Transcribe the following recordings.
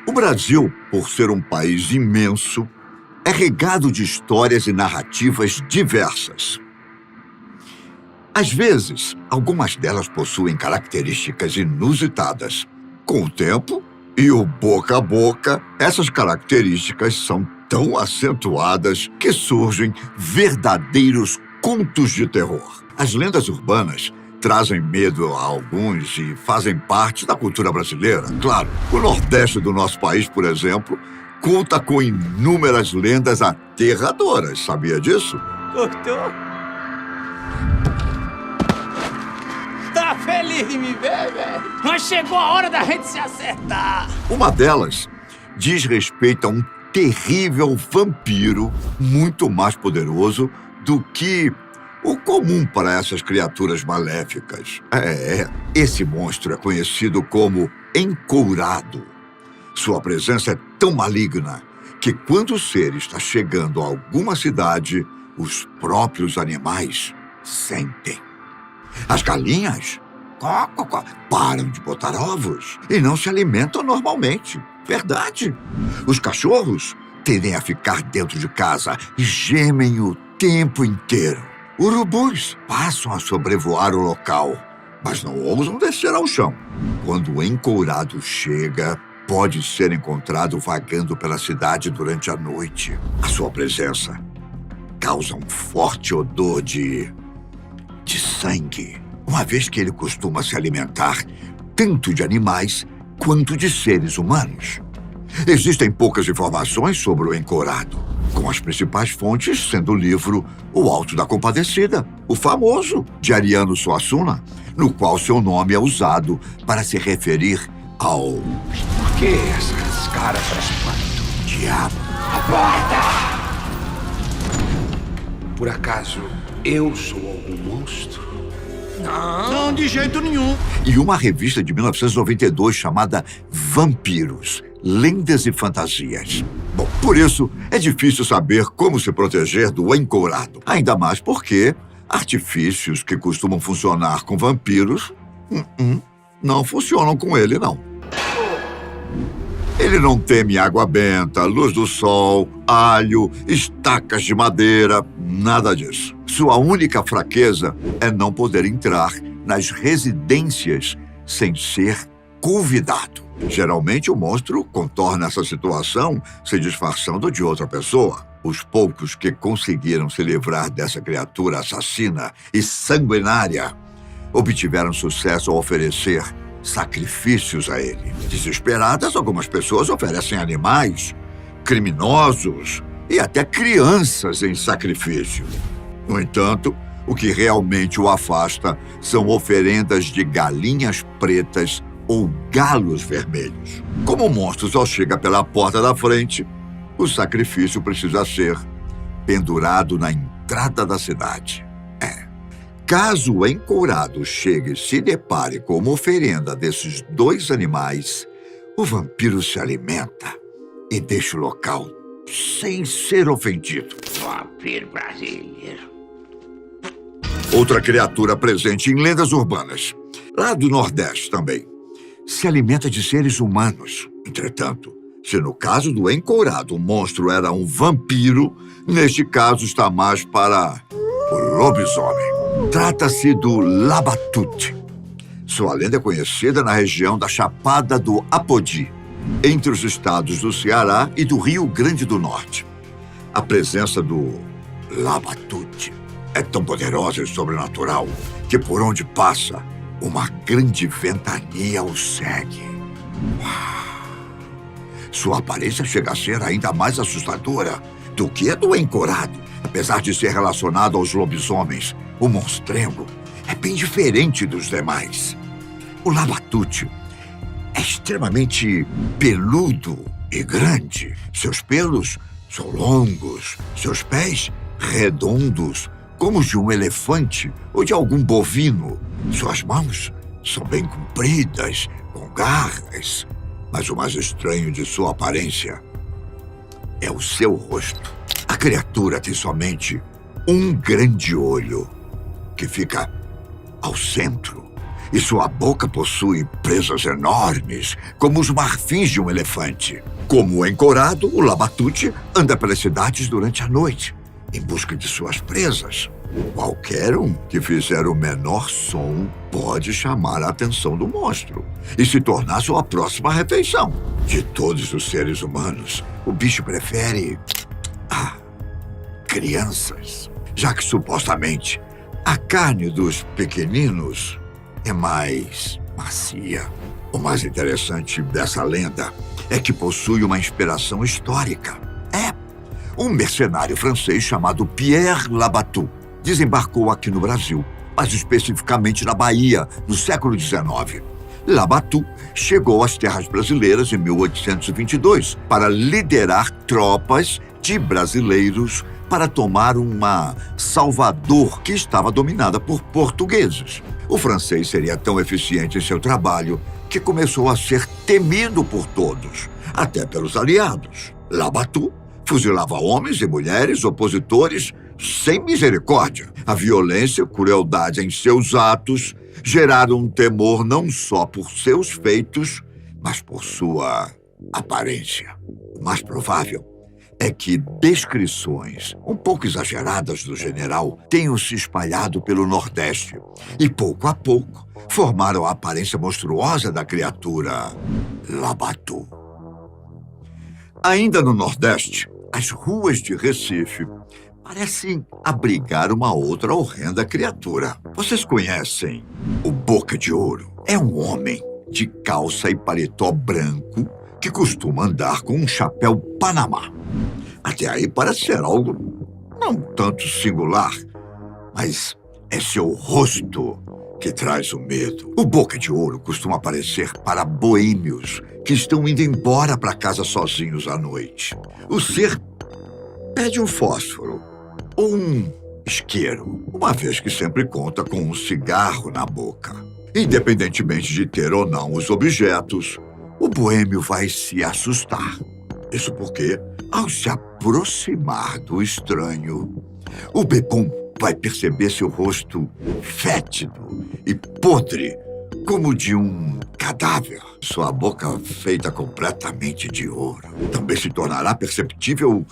O Brasil, por ser um país imenso, é regado de histórias e narrativas diversas. Às vezes, algumas delas possuem características inusitadas. Com o tempo e o boca a boca, essas características são tão acentuadas que surgem verdadeiros contos de terror. As lendas urbanas trazem medo a alguns e fazem parte da cultura brasileira. Claro, o Nordeste do nosso país, por exemplo, conta com inúmeras lendas aterradoras. Sabia disso? Gostou? Tá feliz de me ver, velho? Mas chegou a hora da gente se acertar. Uma delas diz respeito a um terrível vampiro muito mais poderoso do que o comum para essas criaturas maléficas. Esse monstro é conhecido como Encourado. Sua presença é tão maligna que quando o ser está chegando a alguma cidade, os próprios animais sentem. As galinhas param de botar ovos e não se alimentam normalmente. Verdade. Os cachorros tendem a ficar dentro de casa e gemem o tempo inteiro. Urubus passam a sobrevoar o local, mas não ousam descer ao chão. Quando o Encourado chega, pode ser encontrado vagando pela cidade durante a noite. A sua presença causa um forte odor de sangue, uma vez que ele costuma se alimentar tanto de animais quanto de seres humanos. Existem poucas informações sobre o Encourado, com as principais fontes sendo o livro O Alto da Compadecida, o famoso de Ariano Suassuna, no qual seu nome é usado para se referir ao... Por que essas caras espanto? Diabo. A porta! Por acaso, eu sou algum monstro? Não, de jeito nenhum. E uma revista de 1992 chamada Vampiros, Lendas e Fantasias. Bom, por isso é difícil saber como se proteger do Encourado. Ainda mais porque artifícios que costumam funcionar com vampiros não funcionam com ele, não. Ele não teme água benta, luz do sol, alho, estacas de madeira, nada disso. Sua única fraqueza é não poder entrar nas residências sem ser convidado. Geralmente, o monstro contorna essa situação se disfarçando de outra pessoa. Os poucos que conseguiram se livrar dessa criatura assassina e sanguinária obtiveram sucesso ao oferecer sacrifícios a ele. Desesperadas, algumas pessoas oferecem animais, criminosos e até crianças em sacrifício. No entanto, o que realmente o afasta são oferendas de galinhas pretas ou galos vermelhos. Como o monstro só chega pela porta da frente, o sacrifício precisa ser pendurado na entrada da cidade. Caso o Encourado chegue e se depare com uma oferenda desses dois animais, o vampiro se alimenta e deixa o local sem ser ofendido. Vampiro brasileiro. Outra criatura presente em lendas urbanas, lá do Nordeste também, se alimenta de seres humanos. Entretanto, se no caso do Encourado o monstro era um vampiro, neste caso está mais para o lobisomem. Trata-se do Labatute. Sua lenda é conhecida na região da Chapada do Apodi, entre os estados do Ceará e do Rio Grande do Norte. A presença do Labatute é tão poderosa e sobrenatural que por onde passa, uma grande ventania o segue. Sua aparência chega a ser ainda mais assustadora do que a do Encourado. Apesar de ser relacionado aos lobisomens, o monstrengo é bem diferente dos demais. O Labatute é extremamente peludo e grande. Seus pelos são longos, seus pés redondos, como os de um elefante ou de algum bovino. Suas mãos são bem compridas, com garras. Mas o mais estranho de sua aparência é o seu rosto. A criatura tem somente um grande olho, que fica ao centro, e sua boca possui presas enormes, como os marfins de um elefante. Como o encorado, o labatute anda pelas cidades durante a noite, em busca de suas presas. Qualquer um que fizer o menor som pode chamar a atenção do monstro e se tornar sua próxima refeição. De todos os seres humanos, o bicho prefere crianças, já que supostamente a carne dos pequeninos é mais macia. O mais interessante dessa lenda é que possui uma inspiração histórica. Um mercenário francês chamado Pierre Labatut desembarcou aqui no Brasil, mas especificamente na Bahia, no século XIX. Labatut chegou às terras brasileiras em 1822 para liderar tropas de brasileiros para tomar uma Salvador que estava dominada por portugueses. O francês seria tão eficiente em seu trabalho que começou a ser temido por todos, até pelos aliados. Labatut fuzilava homens e mulheres opositores sem misericórdia. A violência e crueldade em seus atos geraram um temor não só por seus feitos, mas por sua aparência. O mais provável é que descrições um pouco exageradas do general tenham se espalhado pelo Nordeste e, pouco a pouco, formaram a aparência monstruosa da criatura Labatut. Ainda no Nordeste, as ruas de Recife parecem abrigar uma outra horrenda criatura. Vocês conhecem o Boca de Ouro? É um homem de calça e paletó branco que costuma andar com um chapéu Panamá. Até aí parece ser algo não tanto singular, mas é seu rosto que traz o medo. O Boca de Ouro costuma aparecer para boêmios que estão indo embora para casa sozinhos à noite. O ser pede um fósforo ou um isqueiro, uma vez que sempre conta com um cigarro na boca. Independentemente de ter ou não os objetos, o boêmio vai se assustar. Isso porque, ao se aproximar do estranho, o bebum vai perceber seu rosto fétido e podre, como de um cadáver. Sua boca feita completamente de ouro. Também se tornará perceptível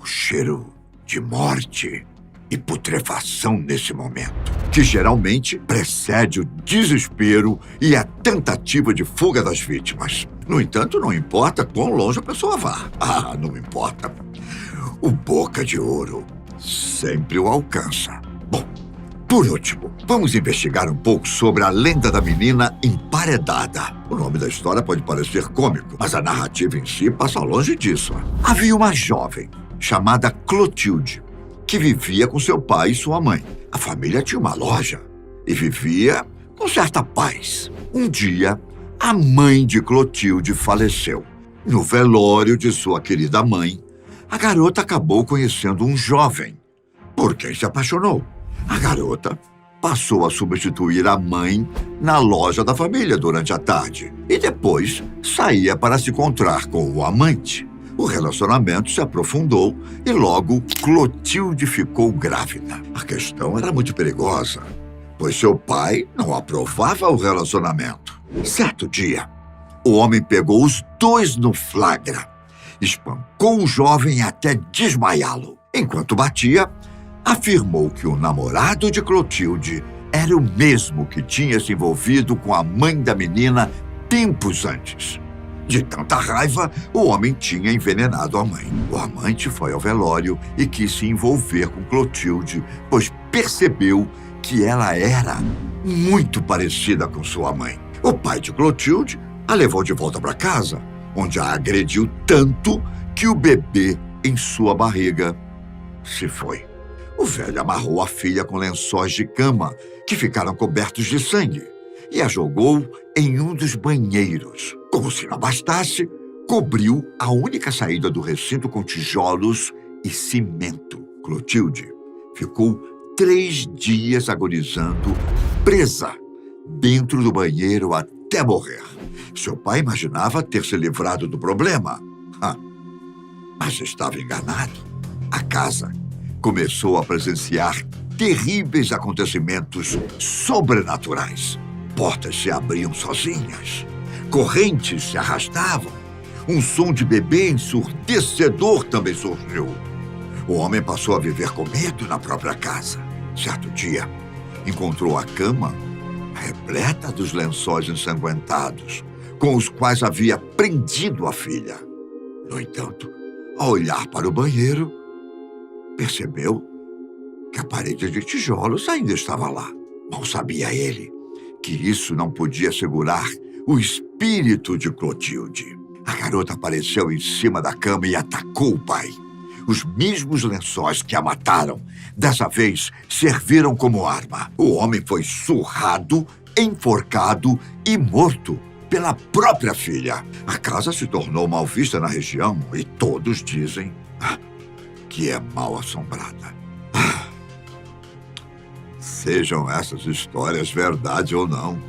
o cheiro de morte e putrefação nesse momento, que geralmente precede o desespero e a tentativa de fuga das vítimas. No entanto, não importa quão longe a pessoa vá. Não importa. O Boca de Ouro sempre o alcança. Bom, por último, vamos investigar um pouco sobre a lenda da menina emparedada. O nome da história pode parecer cômico, mas a narrativa em si passa longe disso. Havia uma jovem chamada Clotilde, que vivia com seu pai e sua mãe. A família tinha uma loja e vivia com certa paz. Um dia, a mãe de Clotilde faleceu. No velório de sua querida mãe, a garota acabou conhecendo um jovem, por quem se apaixonou. A garota passou a substituir a mãe na loja da família durante a tarde e depois saía para se encontrar com o amante. O relacionamento se aprofundou e logo Clotilde ficou grávida. A questão era muito perigosa, pois seu pai não aprovava o relacionamento. Certo dia, o homem pegou os dois no flagra, espancou o jovem até desmaiá-lo. Enquanto batia, afirmou que o namorado de Clotilde era o mesmo que tinha se envolvido com a mãe da menina tempos antes. De tanta raiva, o homem tinha envenenado a mãe. O amante foi ao velório e quis se envolver com Clotilde, pois percebeu que ela era muito parecida com sua mãe. O pai de Clotilde a levou de volta para casa, onde a agrediu tanto que o bebê em sua barriga se foi. O velho amarrou a filha com lençóis de cama, que ficaram cobertos de sangue, e a jogou em um dos banheiros. Como se não bastasse, cobriu a única saída do recinto com tijolos e cimento. Clotilde ficou 3 dias agonizando, presa dentro do banheiro até morrer. Seu pai imaginava ter se livrado do problema, mas estava enganado. A casa começou a presenciar terríveis acontecimentos sobrenaturais. portas se abriam sozinhas, correntes se arrastavam. Um som de bebê ensurdecedor também surgiu. O homem passou a viver com medo na própria casa. Certo dia, encontrou a cama repleta dos lençóis ensanguentados, com os quais havia prendido a filha. No entanto, ao olhar para o banheiro, percebeu que a parede de tijolos ainda estava lá. Mal sabia ele que isso não podia segurar o espírito de Clotilde. A garota apareceu em cima da cama e atacou o pai. Os mesmos lençóis que a mataram, dessa vez, serviram como arma. O homem foi surrado, enforcado e morto pela própria filha. A casa se tornou mal vista na região e todos dizem que é mal assombrada. Sejam essas histórias verdade ou não,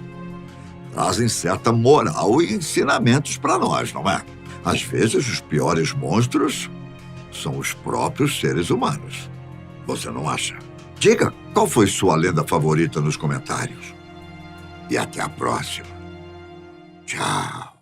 trazem certa moral e ensinamentos para nós, não é? Às vezes, os piores monstros são os próprios seres humanos. Você não acha? Diga qual foi sua lenda favorita nos comentários. E até a próxima. Tchau.